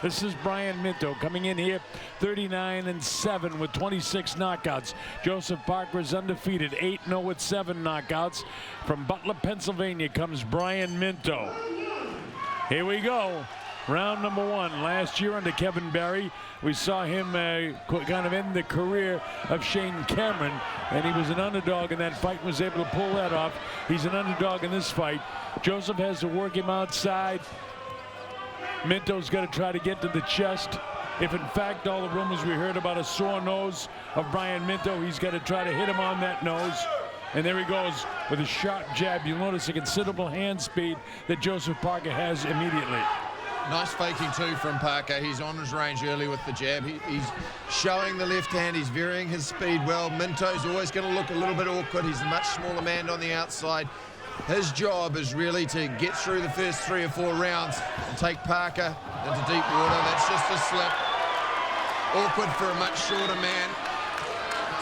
This is Brian Minto coming in here 39-7 with 26 knockouts. Joseph Parker is undefeated, 8-0 with 7 knockouts. From Butler, Pennsylvania comes Brian Minto. Here we go. Round number 1. Last year under Kevin Barry, we saw him kind of end the career of Shane Cameron, and he was an underdog in that fight and was able to pull that off. He's an underdog in this fight. Joseph has to work him outside. Minto's got to try to get to the chest. If in fact all the rumors we heard about a sore nose of Brian Minto, he's got to try to hit him on that nose. And there he goes with a sharp jab. You'll notice a considerable hand speed that Joseph Parker has immediately. Nice faking too from Parker. He's on his range early with the jab. He's showing the left hand. He's varying his speed well. Minto's always going to look a little bit awkward. He's a much smaller man on the outside. His job is really to get through the first 3 or 4 rounds and take Parker into deep water. That's just a slip. Awkward for a much shorter man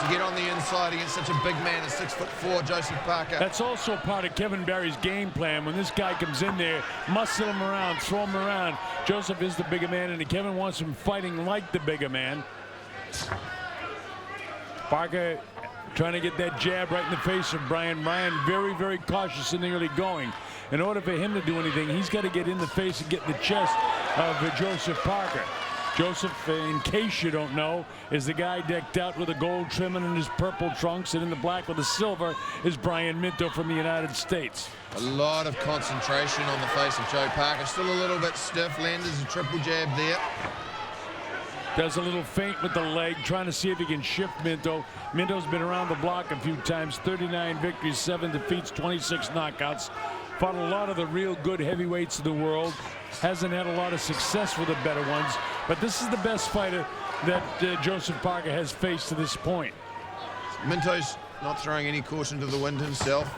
to get on the inside against such a big man, a 6'4" Joseph Parker. That's also part of Kevin Barry's game plan. When this guy comes in there, muscle him around, throw him around. Joseph is the bigger man, and Kevin wants him fighting like the bigger man. Parker trying to get that jab right in the face of Brian. Brian very, very cautious in the early going. In order for him to do anything, he's got to get in the face and get in the chest of Joseph Parker. Joseph, in case you don't know, is the guy decked out with a gold trimming in his purple trunks, and in the black with the silver is Brian Minto from the United States. A lot of concentration on the face of Joe Parker. Still a little bit stiff. Landers a triple jab there. Does a little feint with the leg, trying to see if he can shift Minto. Minto's been around the block a few times. 39 victories, 7 defeats, 26 knockouts. Fought a lot of the real good heavyweights of the world. Hasn't had a lot of success with the better ones. But this is the best fighter that Joseph Parker has faced to this point. Minto's not throwing any caution to the wind himself.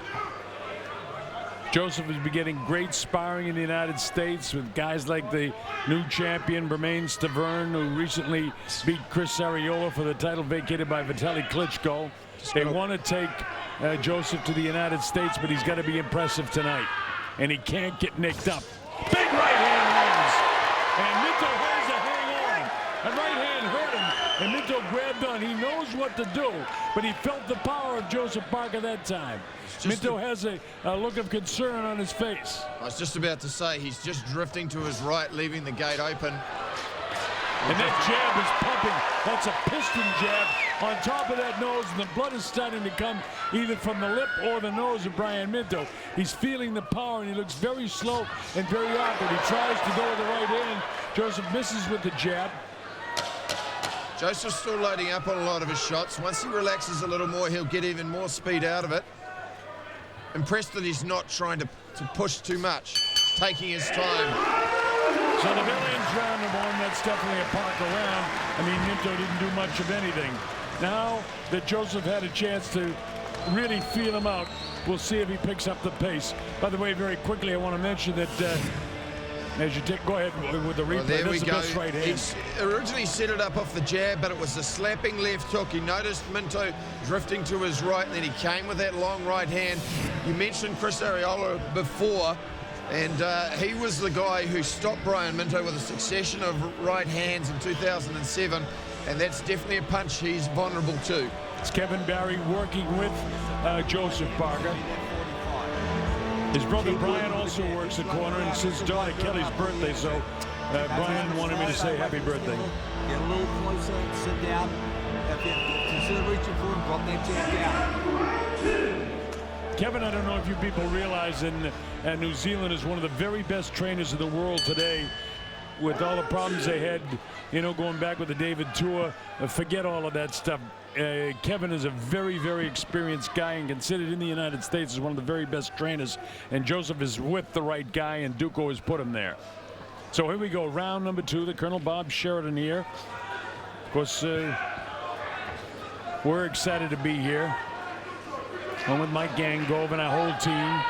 Joseph has been getting great sparring in the United States with guys like the new champion, Bermane Stavern, who recently beat Chris Arreola for the title vacated by Vitaly Klitschko. They want to take Joseph to the United States, but he's got to be impressive tonight. And he can't get nicked up. Big right hand lands. And Minto has a hang on. A right hand hurt him, and Minto grabbed on. He knows what to do, but he felt the power of Joseph Parker that time. Minto has a look of concern on his face. I was just about to say, he's just drifting to his right, leaving the gate open. And that jab is pumping. That's a piston jab on top of that nose, and the blood is starting to come either from the lip or the nose of Brian Minto. He's feeling the power, and he looks very slow and very awkward. He tries to go with the right hand. Joseph misses with the jab. Joseph's still loading up on a lot of his shots. Once he relaxes a little more, he'll get even more speed out of it. Impressed that he's not trying to push too much, taking his time. So the very end's round number 1. That's definitely a Parker round. I mean, Minto didn't do much of anything. Now that Joseph had a chance to really feel him out, we'll see if he picks up the pace. By the way, very quickly, I want to mention that as you take, go ahead with the replay. Well, there we the go. best right hand. He originally set it up off the jab, but it was a slapping left hook. He noticed Minto drifting to his right, and then he came with that long right hand. You mentioned Chris Arreola before, and he was the guy who stopped Brian Minto with a succession of right hands in 2007, and that's definitely a punch he's vulnerable to. It's Kevin Barry working with Joseph Parker. His brother Brian also works the corner, and it's his daughter Kelly's birthday, so Brian wanted me to say happy birthday. Get a little closer, sit down. If you consider reaching for him, drop that jab down. Kevin, I don't know if you people realize New Zealand is one of the very best trainers in the world today. With all the problems they had, you know, going back with the David Tour, forget all of that stuff. Kevin is a very, very experienced guy and considered in the United States as one of the very best trainers. And Joseph is with the right guy, and Duco has put him there. So here we go, round number 2. The Colonel Bob Sheridan here. Of course, we're excited to be here. I'm with Mike Gangove and our whole team.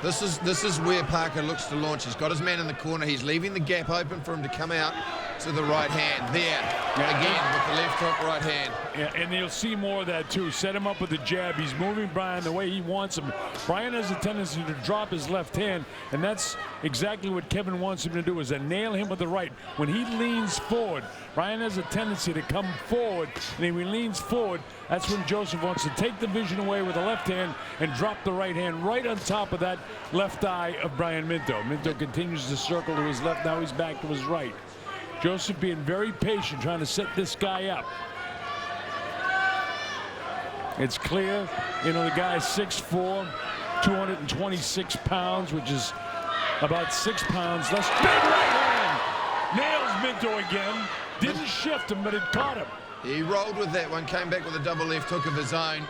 This is where Parker looks to launch. He's got his man in the corner. He's leaving the gap open for him to come out. to the right hand. There, again, with the left hook, right hand. Yeah, and you'll see more of that too. Set him up with the jab. He's moving Brian the way he wants him. Brian has a tendency to drop his left hand, and that's exactly what Kevin wants him to do, is to nail him with the right. When he leans forward, Brian has a tendency to come forward, and when he leans forward, that's when Joseph wants to take the vision away with the left hand and drop the right hand right on top of that left eye of Brian Minto. Minto continues to circle to his left. Now he's back to his right. Joseph being very patient, trying to set this guy up. It's clear, you know, the guy's 6'4", 226 pounds, which is about 6 pounds less. Big right hand! Nails Minto again. Didn't shift him, but it caught him. He rolled with that one, came back with a double left hook of his own.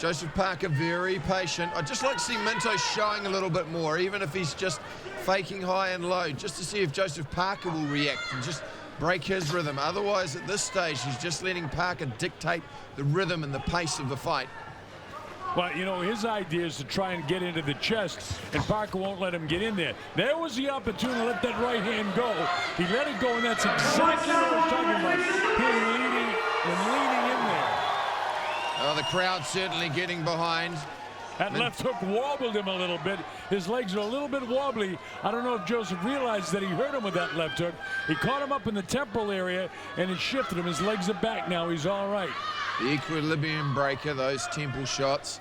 Joseph Parker very patient. I'd just like to see Minto showing a little bit more, even if he's just faking high and low, just to see if Joseph Parker will react and just break his rhythm. Otherwise, at this stage, he's just letting Parker dictate the rhythm and the pace of the fight. Well, you know, his idea is to try and get into the chest, and Parker won't let him get in there. There was the opportunity to let that right hand go. He let it go, and that's exactly what I was talking about. Him leading and leaning in there. Oh, the crowd certainly getting behind. That left hook wobbled him a little bit. His legs are a little bit wobbly. I don't know if Joseph realized that he hurt him with that left hook. He caught him up in the temporal area, and it shifted him. His legs are back now. He's all right. The equilibrium breaker, those temple shots.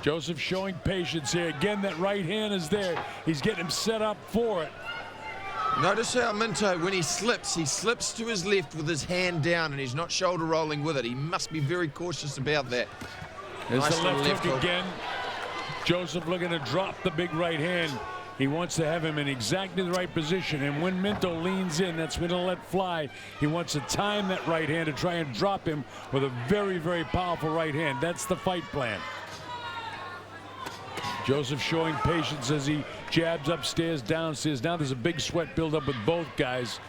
Joseph showing patience here. Again, that right hand is there. He's getting him set up for it. Notice how Minto, when he slips to his left with his hand down, and he's not shoulder rolling with it. He must be very cautious about that. There's Nice the little left hook hook. again. Joseph looking to drop the big right hand. He wants to have him in exactly the right position, and when Minto leans in, that's when he'll let fly. He wants to time that right hand to try and drop him with a very, very powerful right hand. That's the fight plan. Joseph showing patience as he jabs upstairs, downstairs. Now there's a big sweat buildup with both guys.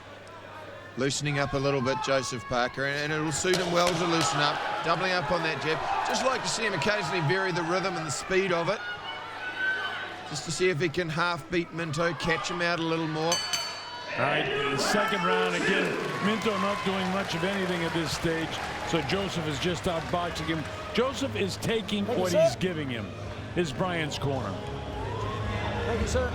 Loosening up a little bit, Joseph Parker, and it'll suit him well to loosen up. Doubling up on that jab. Just like to see him occasionally vary the rhythm and the speed of it. Just to see if he can half beat Minto, catch him out a little more. All right, the second round again. Minto not doing much of anything at this stage, so Joseph is just outboxing him. Joseph is taking what he's giving him. Is Brian's corner. Thank you, sir.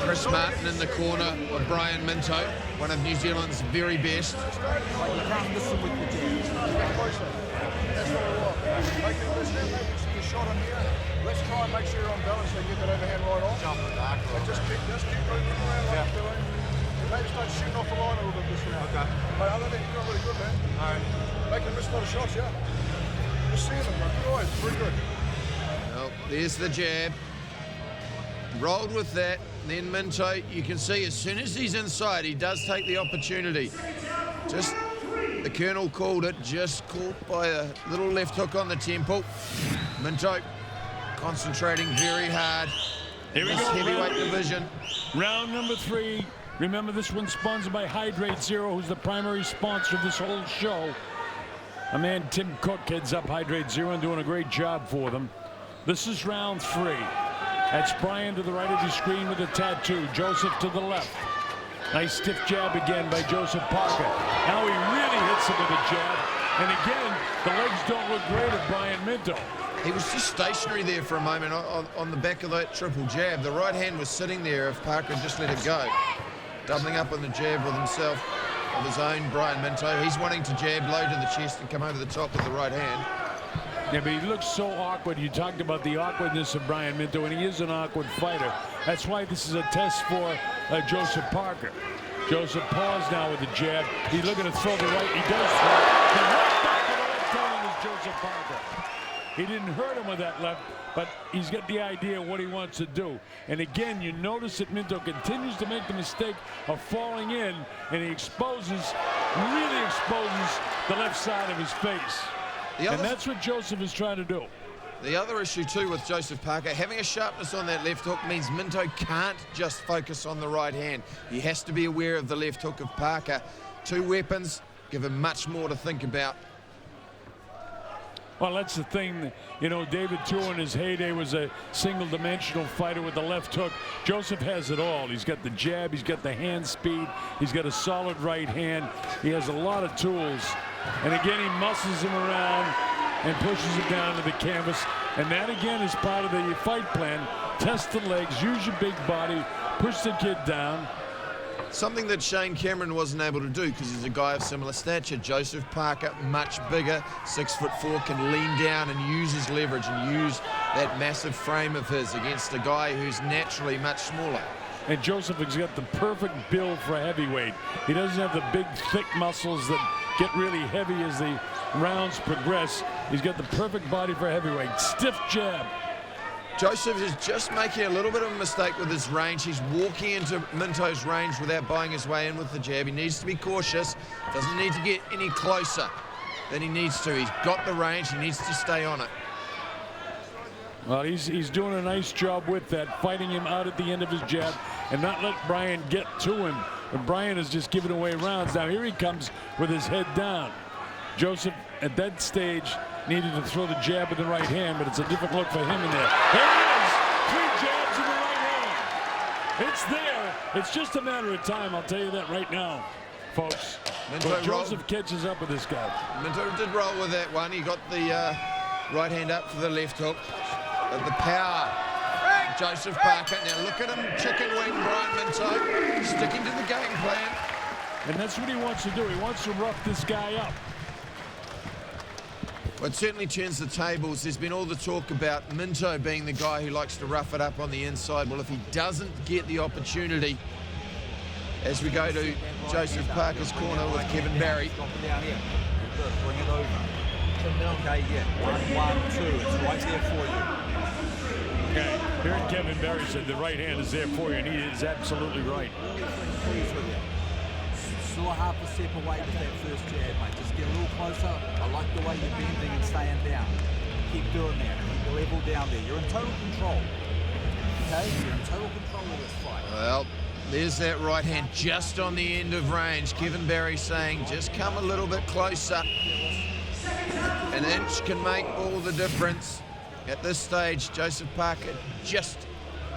Chris Martin in the corner of Brian Minto, one of New Zealand's very best. You can't miss him with the jab. Let's try and make sure you're on balance so you get that overhand right off. And just keep moving around like you're doing. And maybe start shooting off the line a little bit this round. Okay. But other than you're doing really good, man. All right. Making miss a lot of shots, yeah. Just seeing them, man. Good eyes, very good. Well, there's the jab. Rolled with that. Then Minto, you can see as soon as he's inside, he does take the opportunity. Just, the Colonel called it, just caught by a little left hook on the temple. Minto concentrating very hard. Here we This go. heavyweight division. Round number 3. Remember, this one's sponsored by Hydrate Zero, who's the primary sponsor of this whole show. My man Tim Cook heads up Hydrate Zero and doing a great job for them. This is round 3. That's Brian to the right of the screen with a tattoo. Joseph to the left. Nice stiff jab again by Joseph Parker. Now he really hits him with a jab. And again, the legs don't look great at Brian Minto. He was just stationary there for a moment on the back of that triple jab. The right hand was sitting there if Parker just let it go. Doubling up on the jab with himself, of his own, Brian Minto. He's wanting to jab low to the chest and come over the top with the right hand. Yeah, but he looks so awkward. You talked about the awkwardness of Brian Minto, and he is an awkward fighter. That's why this is a test for Joseph Parker. Joseph paused now with the jab. He's looking to throw the right. He does throw. The right back to the left hand is Joseph Parker. He didn't hurt him with that left, but he's got the idea of what he wants to do. And again, you notice that Minto continues to make the mistake of falling in, and he really exposes the left side of his face. And that's what Joseph is trying to do. The other issue too with Joseph Parker, having a sharpness on that left hook means Minto can't just focus on the right hand. He has to be aware of the left hook of Parker. Two weapons give him much more to think about. Well, that's the thing. You know, David Tua in his heyday was a single-dimensional fighter with the left hook. Joseph has it all. He's got the jab. He's got the hand speed. He's got a solid right hand. He has a lot of tools. And again, he muscles him around and pushes him down to the canvas. And that, again, is part of the fight plan. Test the legs, use your big body, push the kid down. Something that Shane Cameron wasn't able to do because he's a guy of similar stature. Joseph Parker, much bigger, 6'4", can lean down and use his leverage and use that massive frame of his against a guy who's naturally much smaller. And Joseph has got the perfect build for a heavyweight. He doesn't have the big, thick muscles that get really heavy as the rounds progress. He's got the perfect body for a heavyweight. Stiff jab. Joseph is just making a little bit of a mistake with his range. He's walking into Minto's range without buying his way in with the jab. He needs to be cautious. Doesn't need to get any closer than he needs to. He's got the range. He needs to stay on it. Well, he's doing a nice job with that, fighting him out at the end of his jab and not let Brian get to him. But Brian is just giving away rounds. Now here he comes with his head down. Joseph, at that stage, needed to throw the jab with the right hand, but it's a different look for him in there. There it is! 3 jabs in the right hand. It's there. It's just a matter of time, I'll tell you that right now, folks. But Joseph catches up with this guy. Minto did roll with that one. He got the right hand up for the left hook. But the power, Joseph Parker. Now look at him, chicken wing Brian Minto, sticking to the game plan. And that's what he wants to do. He wants to rough this guy up. Well, it certainly turns the tables. There's been all the talk about Minto being the guy who likes to rough it up on the inside. Well, if he doesn't get the opportunity, as we go to Joseph Parker's corner with Kevin Barry. Bring it over. Okay, yeah. 1, 2. It's right there for you. Okay, here Kevin Barry said the right hand is there for you, and he is absolutely right. Pleased with you. Still a half a step away with that first jab, mate. Just get a little closer. I like the way you're bending and staying down. Keep doing that. Keep the level down there. You're in total control. Okay? You're in total control of this fight. Well, there's that right hand just on the end of range. Kevin Barry saying, just come a little bit closer. An inch can make all the difference. At this stage, Joseph Parker just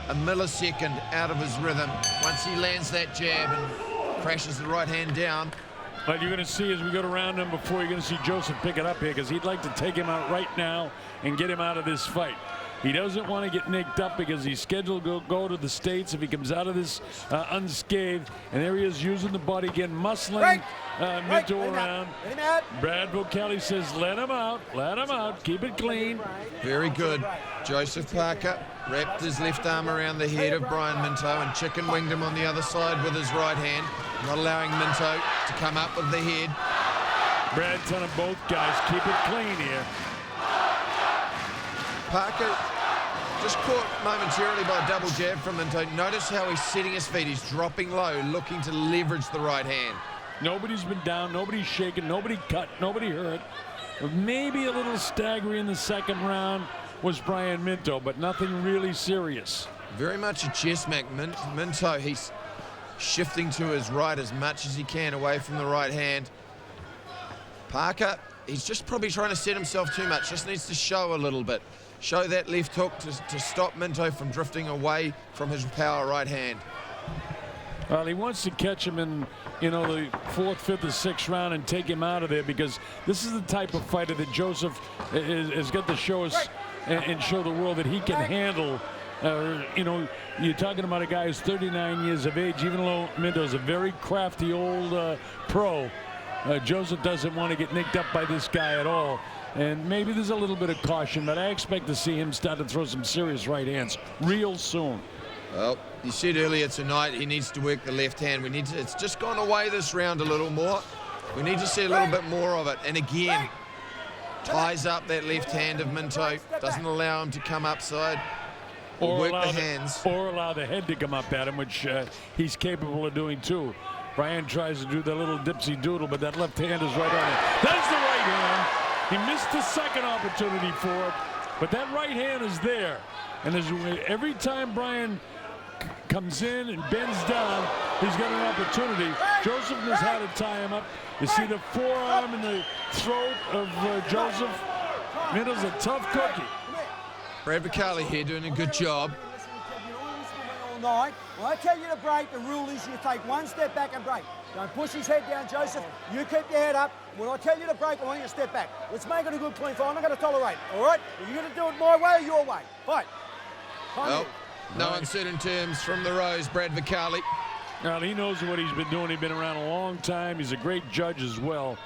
a millisecond out of his rhythm. Once he lands that jab and crashes the right hand down. But you're going to see as we go to round number 4, you're going to see Joseph pick it up here because he'd like to take him out right now and get him out of this fight. He doesn't want to get nicked up because he's scheduled to go to the States if he comes out of this unscathed. And there he is using the body again, muscling Minto around. Brad Vocali says, let him out, keep it clean. Very good. Joseph Parker wrapped his left arm around the head of Brian Minto and chicken winged him on the other side with his right hand, not allowing Minto to come up with the head. Brad telling both guys, keep it clean here. Parker just caught momentarily by a double jab from Minto. Notice how he's setting his feet. He's dropping low, looking to leverage the right hand. Nobody's been down, nobody's shaken, nobody cut, nobody hurt. Maybe a little staggering in the second round was Brian Minto, but nothing really serious. Very much a chess match. Minto, he's shifting to his right as much as he can away from the right hand. Parker, he's just probably trying to set himself too much. Just needs to show a little bit. Show that left hook to stop Minto from drifting away from his power right hand. Well, he wants to catch him in, the 4th, 5th, or 6th round and take him out of there because this is the type of fighter that Joseph has got to show us and show the world that he can handle. You're talking about a guy who's 39 years of age, even though Minto's a very crafty old pro. Joseph doesn't want to get nicked up by this guy at all. And maybe there's a little bit of caution, but I expect to see him start to throw some serious right hands real soon. Well, you said earlier tonight he needs to work the left hand. It's just gone away this round a little more. We need to see a little bit more of it. And again, ties up that left hand of Minto, doesn't allow him to come upside or work the hands. Or allow the head to come up at him, which he's capable of doing too. Brian tries to do the little dipsy doodle, but that left hand is right on it. That's the right hand. He missed the second opportunity for it, but that right hand is there. And every time Brian comes in and bends down, he's got an opportunity. Joseph knows how to tie him up. You see the forearm in the throat of Joseph. Minto's a tough cookie. Brad Vicali here doing a good job. All night. When I tell you to break, the rule is you take one step back and break. Don't push his head down, Joseph. You keep your head up. When I tell you to break, I want you to step back. Let's make it a good, clean fight. I'm not going to tolerate it, all right? Are you going to do it my way or your way? Fight. Well, no uncertain terms from the Rose, Brad Vicali. Well, he knows what he's been doing. He's been around a long time. He's a great judge as well.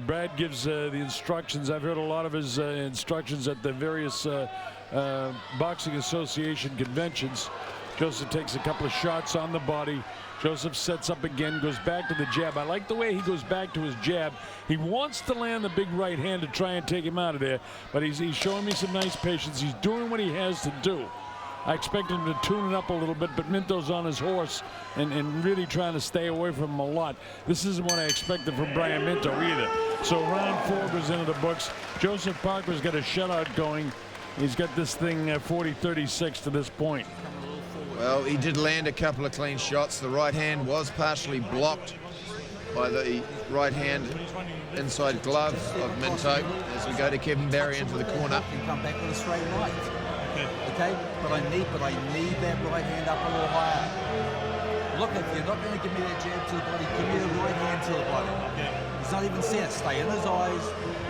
Brad gives the instructions. I've heard a lot of his instructions at the various Boxing Association conventions. Joseph takes a couple of shots on the body. Joseph sets up again, goes back to the jab. I like the way he goes back to his jab. He wants to land the big right hand to try and take him out of there, but he's showing me some nice patience. He's doing what he has to do. I expect him to tune it up a little bit, but Minto's on his horse and really trying to stay away from him a lot. This isn't what I expected from Brian Minto either. So round 4 goes into the books. Joseph Parker's got a shutout going. He's got this thing 40-36 to this point. Well, he did land a couple of clean shots. The right hand was partially blocked by the right hand inside glove of Minto as we go to Kevin Barry into the corner. Come back with a straight right. Okay, but I need that right hand up a little higher. Look, if you're not going to give me that jab to the body, give me the right hand to the body. He's not even set. Stay in his eyes,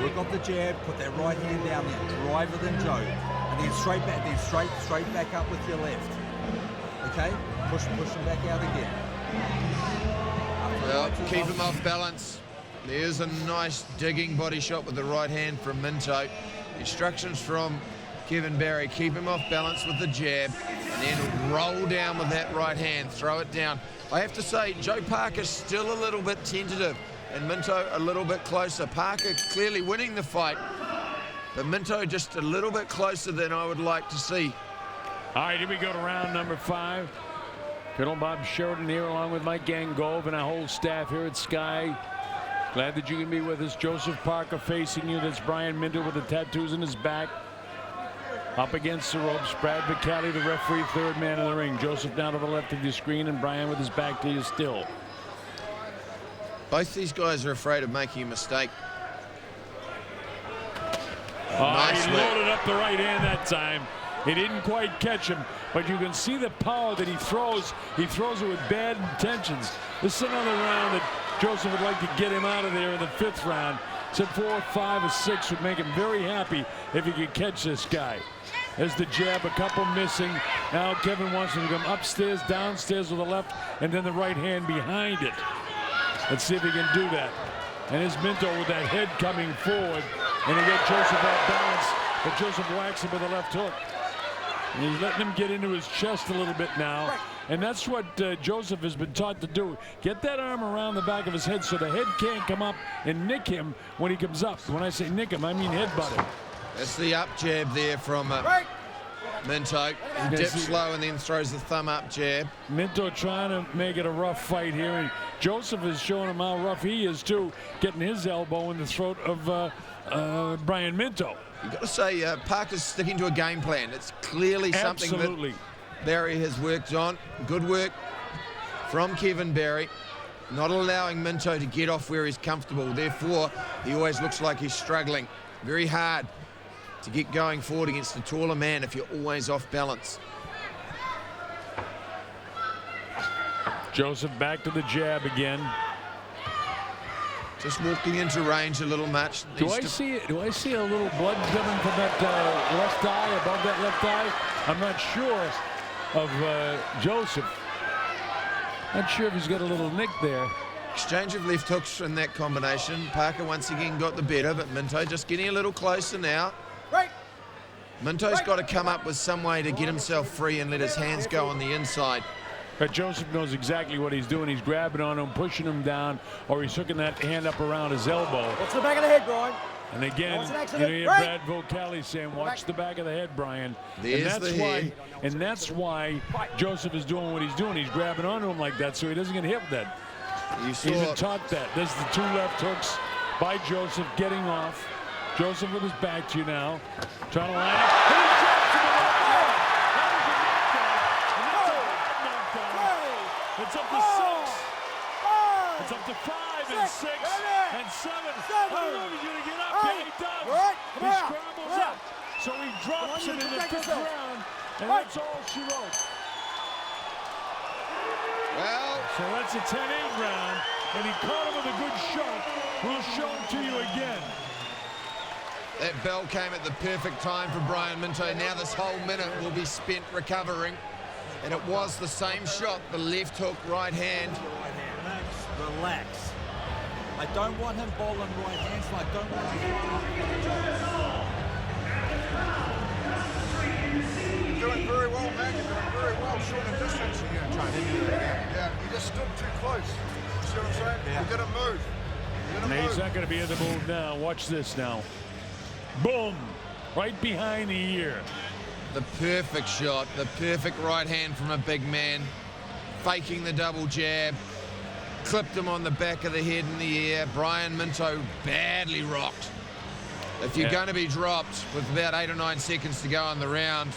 work off the jab, put that right hand down there, drive it in, Joe, and then straight back, then straight back up with your left. Okay, push him back out again. Well, keep him off balance. There's a nice digging body shot with the right hand from Minto. Instructions from Kevin Barry, keep him off balance with the jab and then roll down with that right hand, throw it down. I have to say, Joe Parker's still a little bit tentative and Minto a little bit closer. Parker clearly winning the fight, but Minto just a little bit closer than I would like to see. All right, here we go to round number 5. Colonel Bob Sheridan here along with Mike Gangove and our whole staff here at Sky. Glad that you can be with us. Joseph Parker facing you. That's Brian Minto with the tattoos in his back. Up against the ropes, Brad Vicali, the referee, third man in the ring. Joseph down to the left of your screen and Brian with his back to you still. Both these guys are afraid of making a mistake. Nice, he loaded up the right hand that time. He didn't quite catch him, but you can see the power that he throws. He throws it with bad intentions. This is another round that Joseph would like to get him out of there in the 5th round. Said 4, 5, or 6 would make him very happy if he could catch this guy. There's the jab, a couple missing. Now Kevin wants him to come upstairs, downstairs with the left, and then the right hand behind it. Let's see if he can do that. And here's Minto with that head coming forward. And he got Joseph off balance, but Joseph whacks him with a left hook. And he's letting him get into his chest a little bit now. And that's what Joseph has been taught to do. Get that arm around the back of his head so the head can't come up and nick him when he comes up. When I say nick him, I mean headbutt him. That's the up jab there from Minto. He dips slow and then throws the thumb up jab. Minto trying to make it a rough fight here. And Joseph is showing him how rough he is too, getting his elbow in the throat of Brian Minto. You've got to say Parker's sticking to a game plan. It's clearly something that Barry has worked on. Good work from Kevin Barry, not allowing Minto to get off where he's comfortable. Therefore, he always looks like he's struggling. Very hard to get going forward against a taller man if you're always off balance. Joseph back to the jab again. Just walking into range a little much. Do I see a little blood coming from that left eye, above that left eye? I'm not sure of Joseph. Not sure if he's got a little nick there. Exchange of left hooks in that combination. Parker once again got the better, but Minto just getting a little closer now. Minto's got to come up with some way to get himself free and let his hands go on the inside. But Joseph knows exactly what he's doing. He's grabbing on him, pushing him down, or he's hooking that hand up around his elbow. Watch the back of the head, Brian. And again, you hear Brad Vicali saying, watch the back of the head, Brian. And that's why Joseph is doing what he's doing. He's grabbing onto him like that so he doesn't get hit with that. He's been taught that. There's the 2 left hooks by Joseph getting off. Joseph with his back to you now. Trying to line up. It's up to 6. It's up to 5 and 6 and 7. I don't know if he's going to get up. Yeah, he does. He scrambles And that's all she wrote. Well, So that's a 10-8 round, and he caught him with a good shot. We'll show it to you again. that bell came at the perfect time for Brian Minto. Now this whole minute will be spent recovering. And it was the same shot, the left hook, right hand. Relax. I don't want him bowling right hands, and I don't want him. You're doing very well, man. You're doing very well. Short of distance. You're going to try and hit it again. Yeah, you just stood too close. You see what I'm saying? Yeah. You got to move. You got to He's move. not going to be in the move now. Watch this now. Boom! Right behind the ear. The perfect shot, the perfect right hand from a big man. Faking the double jab. Clipped him on the back of the head in the air. Brian Minto badly rocked. If you're going to be dropped with about 8 or 9 seconds to go on the round,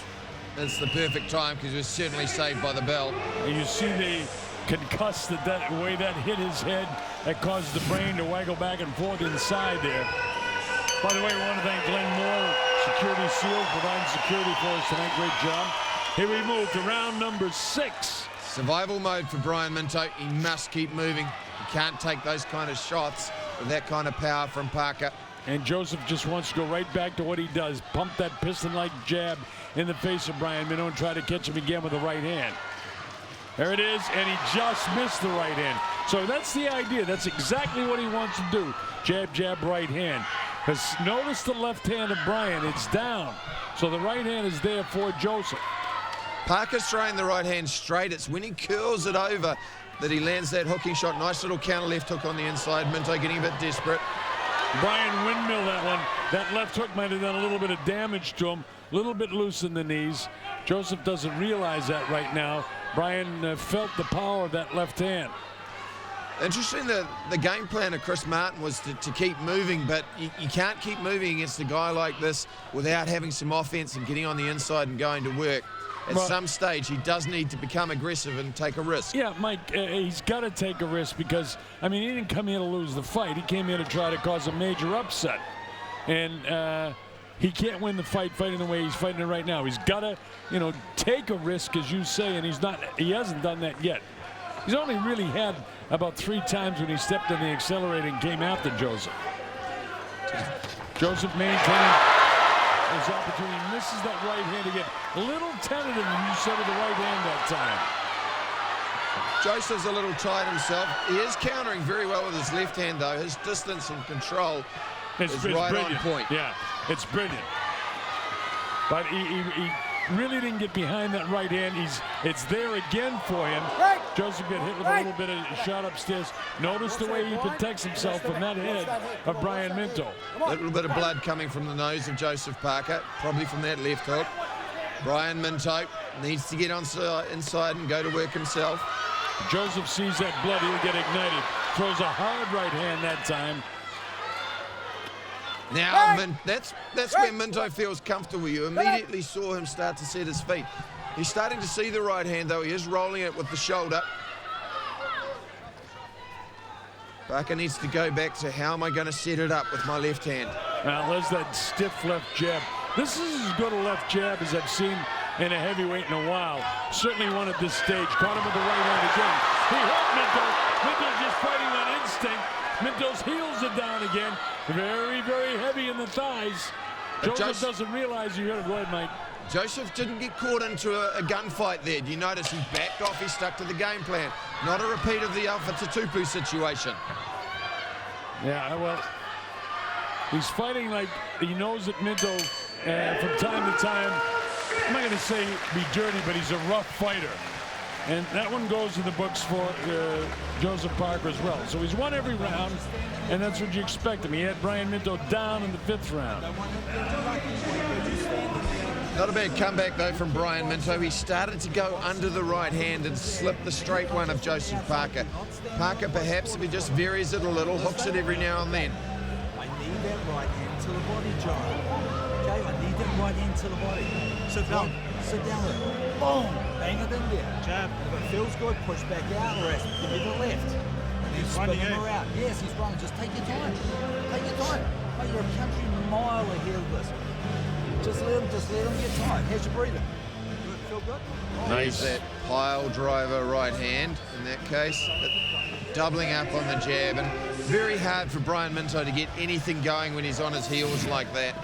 it's the perfect time because he was certainly saved by the bell. And you see the concussed that way that hit his head. That caused the brain to waggle back and forth inside there. By the way, we want to thank Glenn Moore, Security Seal, providing security for us tonight. Great job. Here we move to round number 6. Survival mode for Brian Minto. He must keep moving. He can't take those kind of shots with that kind of power from Parker. And Joseph just wants to go right back to what he does. Pump that piston-like jab in the face of Brian Minto and try to catch him again with the right hand. There it is, and he just missed the right hand. So that's the idea. That's exactly what he wants to do. Jab, jab, right hand. Because notice the left hand of Brian. It's down. So the right hand is there for Joseph. Parker's throwing the right hand straight. It's when he curls it over that he lands that hooking shot. Nice little counter left hook on the inside. Minto getting a bit desperate. Brian windmill that one. That left hook might have done a little bit of damage to him. A little bit loose in the knees. Joseph doesn't realize that right now. Brian felt the power of that left hand. Interesting, the game plan of Chris Martin was to keep moving, but you can't keep moving against a guy like this without having some offense and getting on the inside and going to work. At some stage, he does need to become aggressive and take a risk. Yeah, Mike, he's got to take a risk because, I mean, he didn't come here to lose the fight. He came here to try to cause a major upset. And he can't win the fight fighting the way he's fighting it right now. He's got to, take a risk, as you say, and he hasn't done that yet. He's only really had about 3 times when he stepped on the accelerator and came after Joseph. Joseph maintaining his opportunity, misses that right hand again. A little tentative, you said, with the right hand that time. Joseph's a little tight himself. He is countering very well with his left hand, though. His distance and control is right on point. Yeah, it's brilliant. But he really didn't get behind that right hand. It's there again for him. Right. Joseph got hit with a little bit of shot upstairs. Notice the way he protects himself from that head of Brian Minto. A little bit of blood coming from the nose of Joseph Parker, probably from that left hook. Brian Minto needs to get inside and go to work himself. Joseph sees that blood, he'll get ignited. Throws a hard right hand that time. Now, that's where Minto feels comfortable. You immediately saw him start to set his feet. He's starting to see the right hand, though. He is rolling it with the shoulder. Parker needs to go back to how am I going to set it up with my left hand. Now, there's that stiff left jab. This is as good a left jab as I've seen in a heavyweight in a while. Certainly one at this stage. Caught him with the right hand again. He hurt Minto. Minto's just fighting on instinct. Minto's heels are down again. Very, very heavy in the thighs. Joseph doesn't realize he hurt him. Go ahead, Mike. Joseph didn't get caught into a gunfight there. Do you notice he backed off? He stuck to the game plan. Not a repeat of the Alpha Tutupu situation. Yeah, well, he's fighting like he knows that Minto, from time to time, I'm not going to say be dirty, but he's a rough fighter. And that one goes in the books for Joseph Parker as well. So he's won every round, and that's what you expect him. He had Brian Minto down in the 5th round. Not a bad comeback, though, from Brian Minto. He started to go under the right hand and slip the straight one of Joseph Parker. Parker, perhaps, if he just varies it a little, hooks it every now and then. I need that right hand to the body, John. Okay, I need that right hand to the body. Sit down. Sit down with it. Boom. Bang it in there. Jab. If it feels good, push back out, or give me the left. And then spin him around. Yes, he's running. Just take your time. Take your time. Mate, you're a country mile ahead of this. Just let him get time. How's your breathing? feel good? Nice. That pile driver right hand in that case. But doubling up on the jab, and very hard for Brian Minto to get anything going when he's on his heels like that.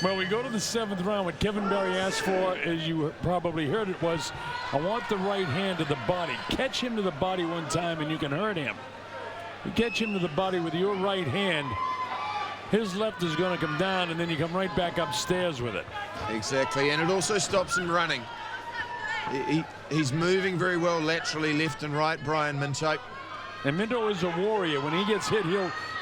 Well, we go to the 7th round. What Kevin Barry asked for, as you probably heard it, was, I want the right hand to the body. Catch him to the body one time and you can hurt him. You catch him to the body with your right hand, his left is going to come down, and then you come right back upstairs with it. Exactly, and it also stops him running. He's moving very well laterally, left and right, Brian Minto. And Minto is a warrior. When he gets hit,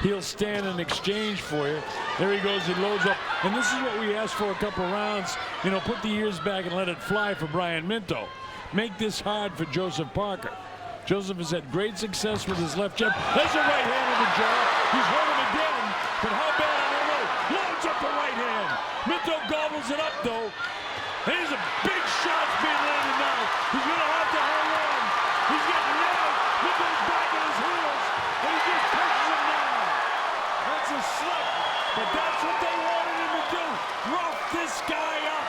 he'll stand in exchange for you. There he goes, he loads up. And this is what we asked for a couple rounds. You know, put the ears back and let it fly for Brian Minto. Make this hard for Joseph Parker. Joseph has had great success with his left jab. There's a right hand in the jaw. He's hurt him again. But how bad, I don't know. Loads up the right hand. Minto gobbles it up, though. And here's a big shot being landed now. He's going to have to hang on. He's getting nailed. Minto's back on his heels. And he just pushes him down. That's a slip. But that's what they wanted him to do. Rough this guy up.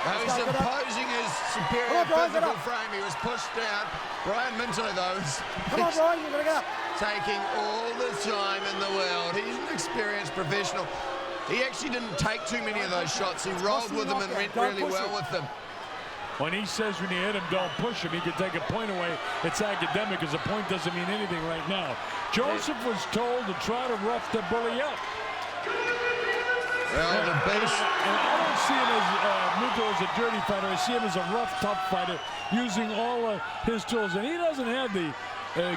Now he's imposing his superior physical frame. He was pushed down. Brian Minto, though, is Come on, Brian, you're going to get up. taking all the time in the world. He's an experienced professional. He actually didn't take too many of those shots. He rolled with them and went really well with them. When he says when you hit him, don't push him, he can take a point away. It's academic, because a point doesn't mean anything right now. Joseph was told to try to rough the bully up. Well, the base. And I don't see him as Minto as a dirty fighter. I see him as a rough, tough fighter, using all his tools. And he doesn't have the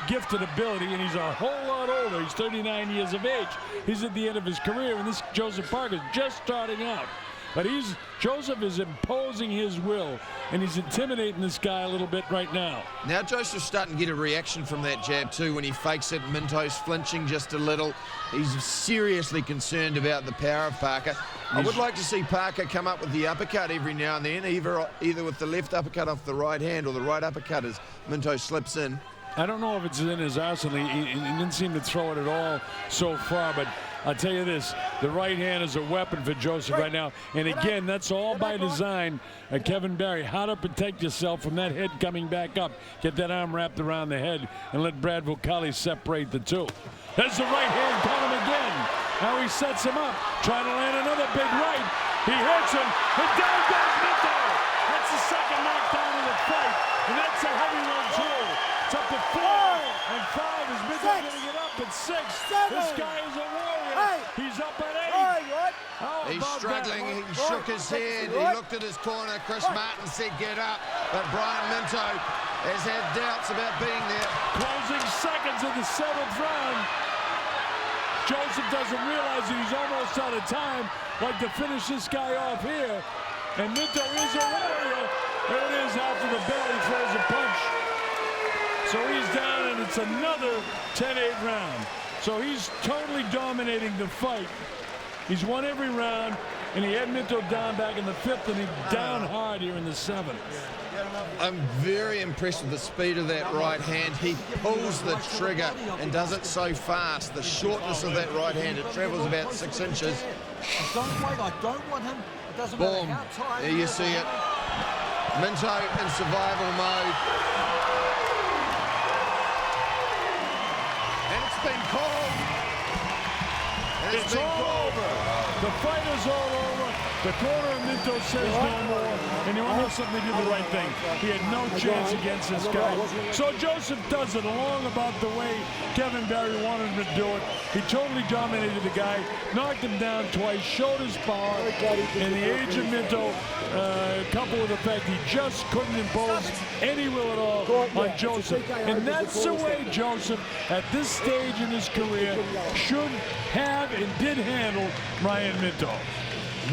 gifted ability, and he's a whole lot older. He's 39 years of age. He's at the end of his career, and this Joseph Parker is just starting out. But Joseph is imposing his will, and he's intimidating this guy a little bit right now. Now Joseph's starting to get a reaction from that jab too. When he fakes it, Minto's flinching just a little. He's seriously concerned about the power of Parker. I would like to see Parker come up with the uppercut every now and then, either with the left uppercut off the right hand or the right uppercut as Minto slips in. I don't know if it's in his arsenal. He didn't seem to throw it at all so far, but I'll tell you this, the right hand is a weapon for Joseph right now. And again, that's all by design. Kevin Barry, how to protect yourself from that head coming back up. Get that arm wrapped around the head and let Brad Vocali separate the two. There's the right hand caught him again. Now he sets him up, trying to land another big right. He hits him, and down goes Minto. That's the second knockdown of the fight, and that's a heavyweight tool. It's up to 4 and 5. Is Minto going to get up at 6? This guy is a warrior. He's up at 8. He's struggling. He shook his head. He looked at his corner. Chris Martin said, get up. But Brian Minto has had doubts about being there. Closing seconds of the 7th round. Joseph doesn't realize that he's almost out of time. Like to finish this guy off here. And Minto is a warrior. There it is after the bell. He throws a punch. So he's down, and it's another 10-8 round. So he's totally dominating the fight. He's won every round, and he had Minto down back in the 5th, and he's down hard here in the 7th. I'm very impressed with the speed of that right hand. He pulls the trigger and does it so fast. The shortness of that right hand, it travels about 6 inches. I don't want him. It doesn't Boom. matter how tired. There you see it. Minto in survival mode. And it's been called. It's all over. The fight is all over. The corner of Minto says no more. And you want to know something? They did the right thing. He had no chance against this guy. So Joseph does it along about the way Kevin Barry wanted him to do it. He totally dominated the guy, knocked him down twice, showed his power. In the age of Minto, coupled with the fact he just couldn't impose any will at all on Joseph. And that's the way Joseph, at this stage in his career, should have and did handle Brian Minto.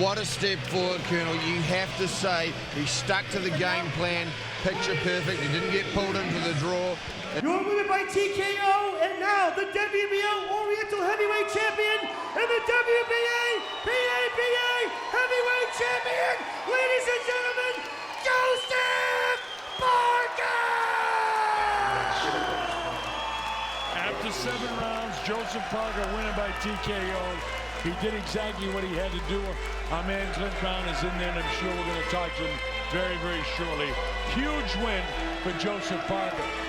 What a step forward, Colonel. You have to say he stuck to the game plan, picture perfect. He didn't get pulled into the draw. You're winner by TKO, and now the WBO Oriental Heavyweight Champion and the WBA PABA Heavyweight Champion, ladies and gentlemen, Joseph Parker! After 7 rounds, Joseph Parker winning by TKO. He did exactly what he had to do. Our man Clint Brown is in there, and I'm sure we're going to talk to him very, very shortly. Huge win for Joseph Parker.